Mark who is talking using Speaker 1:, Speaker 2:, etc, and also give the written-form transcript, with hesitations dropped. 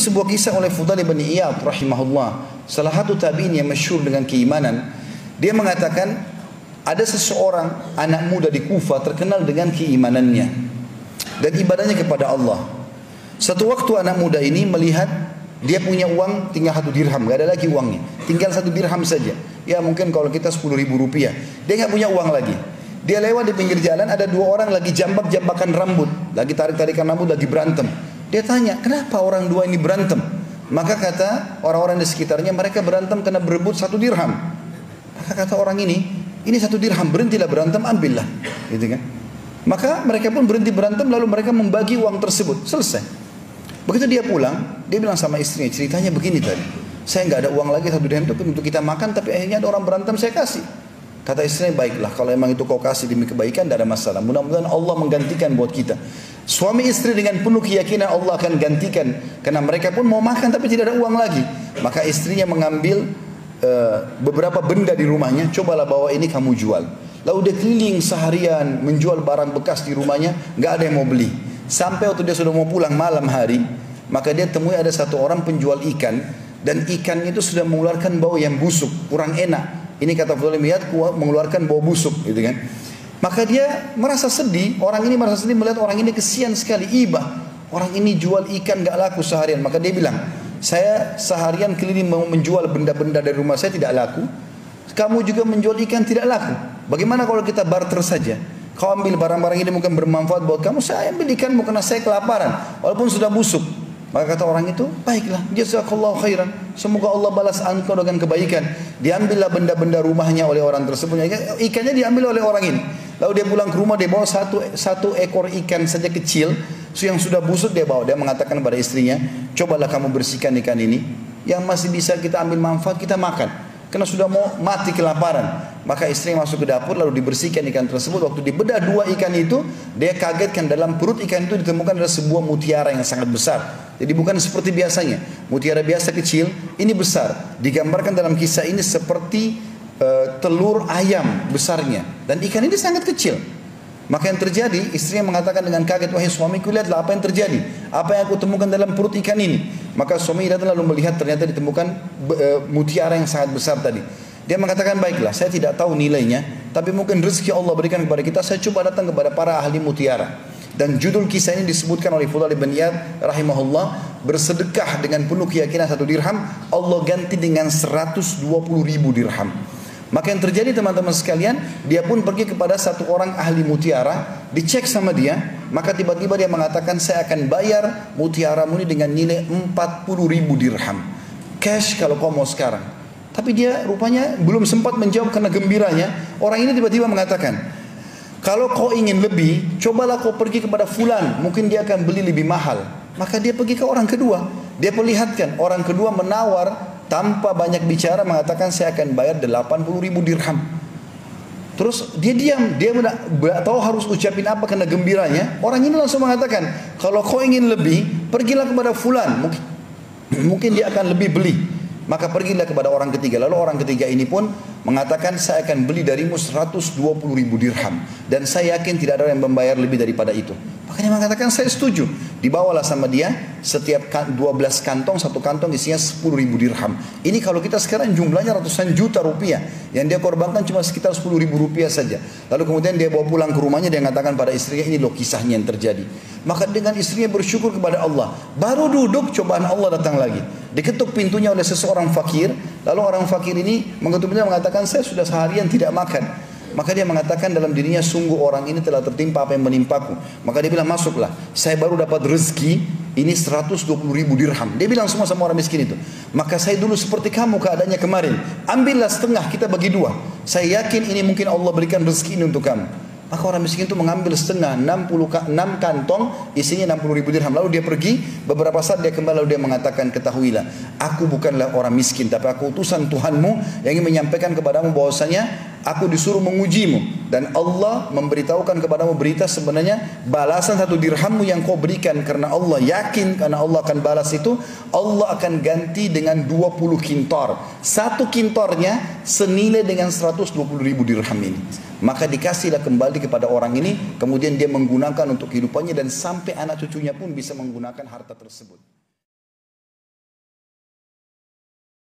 Speaker 1: Sebuah kisah oleh Fudail bin Iyad rahimahullah, salah satu tabi'in yang masyhur dengan keimanan. Dia mengatakan ada seseorang anak muda di Kufah terkenal dengan keimanannya dan ibadahnya kepada Allah. Satu waktu anak muda ini melihat dia punya uang tinggal 1 dirham, gak ada lagi uangnya, tinggal 1 dirham saja. Ya mungkin kalau kita 10.000 rupiah, dia gak punya uang lagi. Dia lewat di pinggir jalan, ada 2 orang lagi jambak-jambakan rambut, lagi tarik-tarikan rambut, lagi berantem. Dia tanya, kenapa orang 2 ini berantem? Maka kata orang-orang di sekitarnya, mereka berantem karena berebut 1 dirham. Maka kata orang ini 1 dirham, berhentilah berantem, ambillah. Gitu kan? Maka mereka pun berhenti berantem, lalu mereka membagi uang tersebut. Selesai. Begitu dia pulang, dia bilang sama istrinya, ceritanya begini tadi. Saya nggak ada uang lagi 1 dirham itu untuk kita makan, tapi akhirnya ada orang berantem, saya kasih. Kata istrinya, baiklah, kalau emang itu kau kasih demi kebaikan, tidak ada masalah. Mudah-mudahan Allah menggantikan buat kita. Suami istri dengan penuh keyakinan Allah akan gantikan, karena mereka pun mau makan tapi tidak ada uang lagi. Maka istrinya mengambil beberapa benda di rumahnya, cobalah bawa ini kamu jual. Lalu dia keliling seharian menjual barang bekas di rumahnya, nggak ada yang mau beli. Sampai waktu dia sudah mau pulang malam hari, maka dia temui ada satu orang penjual ikan, dan ikan itu sudah mengeluarkan bau yang busuk, kurang enak. Ini kata Fudail bin Iyad, mengeluarkan bau busuk, gitu kan? Maka dia merasa sedih, orang ini merasa sedih melihat orang ini kesian sekali, ibah. Orang ini jual ikan gak laku seharian. Maka dia bilang, saya seharian keliling mau menjual benda-benda dari rumah saya tidak laku. Kamu juga menjual ikan tidak laku. Bagaimana kalau kita barter saja? Kau ambil barang-barang ini mungkin bermanfaat buat kamu, saya ambil ikanmu karena saya kelaparan, walaupun sudah busuk. Maka kata orang itu, baiklah, jazakallahu khairan, semoga Allah balas engkau dengan kebaikan. Diambillah benda-benda rumahnya oleh orang tersebut. Ikannya diambil oleh orang ini. Lalu dia pulang ke rumah, dia bawa satu ekor ikan saja kecil yang sudah busuk, dia bawa. Dia mengatakan kepada istrinya, cobalah kamu bersihkan ikan ini, yang masih bisa kita ambil manfaat, kita makan, karena sudah mau mati kelaparan. Maka istrinya masuk ke dapur, lalu dibersihkan ikan tersebut. Waktu dibedah 2 ikan itu, dia kagetkan dalam perut ikan itu ditemukan ada sebuah mutiara yang sangat besar. Jadi bukan seperti biasanya, mutiara biasa kecil, ini besar. Digambarkan dalam kisah ini seperti telur ayam besarnya, dan ikan ini sangat kecil. Maka yang terjadi, istrinya mengatakan dengan kaget, wahai suamiku, lihatlah apa yang terjadi, apa yang aku temukan dalam perut ikan ini. Maka suami datang lalu melihat, ternyata ditemukan mutiara yang sangat besar tadi. Dia mengatakan, baiklah, saya tidak tahu nilainya, tapi mungkin rezeki Allah berikan kepada kita, saya coba datang kepada para ahli mutiara. Dan judul kisah ini disebutkan oleh Fudail bin Iyad rahimahullah, bersedekah dengan penuh keyakinan 1 dirham, Allah ganti dengan 120.000 dirham. Maka yang terjadi teman-teman sekalian, dia pun pergi kepada satu orang ahli mutiara, dicek sama dia, maka tiba-tiba dia mengatakan, saya akan bayar mutiaramu ini dengan nilai 40.000 dirham. Cash kalau kau mau sekarang. Tapi dia rupanya belum sempat menjawab karena gembiranya. Orang ini tiba-tiba mengatakan, kalau kau ingin lebih, cobalah kau pergi kepada fulan, mungkin dia akan beli lebih mahal. Maka dia pergi ke orang kedua, dia perlihatkan, orang kedua menawar tanpa banyak bicara, mengatakan saya akan bayar 80.000 dirham. Terus dia diam, dia tidak tahu harus ucapin apa karena gembiranya. Orang ini langsung mengatakan, kalau kau ingin lebih, pergilah kepada fulan, mungkin dia akan lebih beli. Maka pergilah kepada orang ketiga. Lalu orang ketiga ini pun mengatakan, saya akan beli darimu 120.000 dirham, dan saya yakin tidak ada yang membayar lebih daripada itu. Maka dia mengatakan, saya setuju. Dibawalah sama dia setiap 12 kantong, satu kantong isinya 10.000 dirham. Ini kalau kita sekarang jumlahnya ratusan juta rupiah. Yang dia korbankan cuma sekitar 10.000 rupiah saja. Lalu kemudian dia bawa pulang ke rumahnya, dia mengatakan pada istrinya, ini loh kisahnya yang terjadi. Maka dengan istrinya bersyukur kepada Allah. Baru duduk, cobaan Allah datang lagi. Diketuk pintunya oleh seseorang fakir. Lalu orang fakir ini mengetuk pintunya mengatakan, saya sudah seharian tidak makan. Maka dia mengatakan dalam dirinya, sungguh orang ini telah tertimpa apa yang menimpaku. Maka dia bilang, masuklah, saya baru dapat rezeki ini 120.000 dirham. Dia bilang semua sama orang miskin itu, maka saya dulu seperti kamu keadaannya kemarin, ambillah setengah, kita bagi 2. Saya yakin ini mungkin Allah berikan rezeki ini untuk kamu. Maka orang miskin itu mengambil setengah, 6 kantong isinya 60.000 dirham. Lalu dia pergi, beberapa saat dia kembali, lalu dia mengatakan, ketahuilah, aku bukanlah orang miskin, tapi aku utusan Tuhanmu yang ingin menyampaikan kepadamu bahwasanya aku disuruh mengujimu, dan Allah memberitahukan kepadamu berita sebenarnya balasan 1 dirhammu yang kau berikan karena Allah yakin, karena Allah akan balas itu, Allah akan ganti dengan 20 kintor. 1 kintornya senilai dengan 120.000 dirham ini. Maka dikasihlah kembali kepada orang ini, kemudian dia menggunakan untuk kehidupannya, dan sampai anak cucunya pun bisa menggunakan harta tersebut.